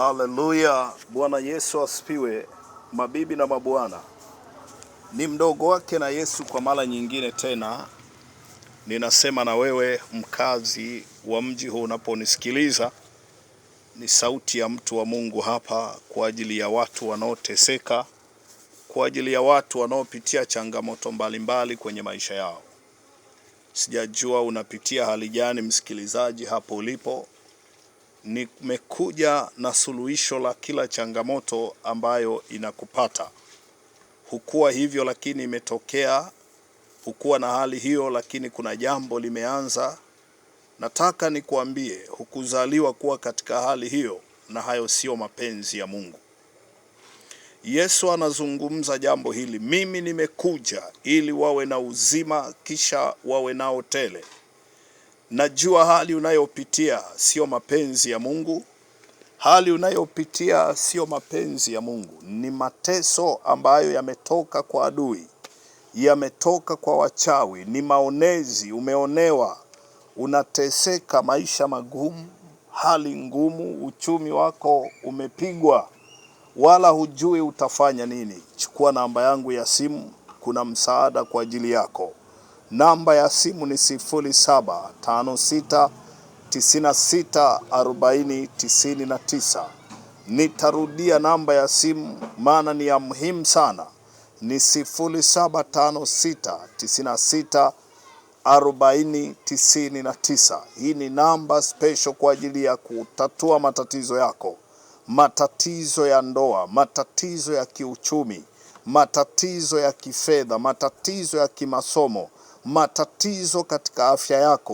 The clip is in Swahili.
Haleluya, Bwana Yesu asifiwe. Mabibi na mabwana, ni mdogo wake na Yesu kwa mara nyingine tena. Ninasema na wewe mkazi wa mji huu unaponisikiliza. Ni sauti ya mtu wa Mungu hapa kwa ajili ya watu wanaoteseka, kwa ajili ya watu wanaopitia changamoto mbalimbali kwenye maisha yao. Sijajua unapitia hali gani msikilizaji hapo ulipo. Nimekuja na suluhisho la kila changamoto ambayo inakupata. Hukuwa hivyo lakini imetokea, hukuwa na hali hiyo lakini kuna jambo limeanza. Nataka nikuambie, hukuzaliwa kuwa katika hali hiyo, na hayo sio mapenzi ya Mungu. Yesu anazungumza jambo hili: mimi nimekuja ili wawe na uzima kisha wawe nao tele. Najua hali unayopitia sio mapenzi ya Mungu. Hali unayopitia sio mapenzi ya Mungu. Ni mateso ambayo yametoka kwa adui, yametoka kwa wachawi, ni maonezi, umeonewa, unateseka, maisha magumu, hali ngumu, uchumi wako umepigwa, wala hujui utafanya nini. Chukua namba yangu ya simu, kuna msaada kwa ajili yako. Namba ya simu ni 0756964099. Nitarudia namba ya simu maana ni ya muhimu sana. Ni 0756964099. Hii ni namba special kwa ajili ya kutatua matatizo yako. Matatizo ya ndoa, matatizo ya kiuchumi, matatizo ya kifedha, matatizo ya kimasomo, matatizo katika afya yako.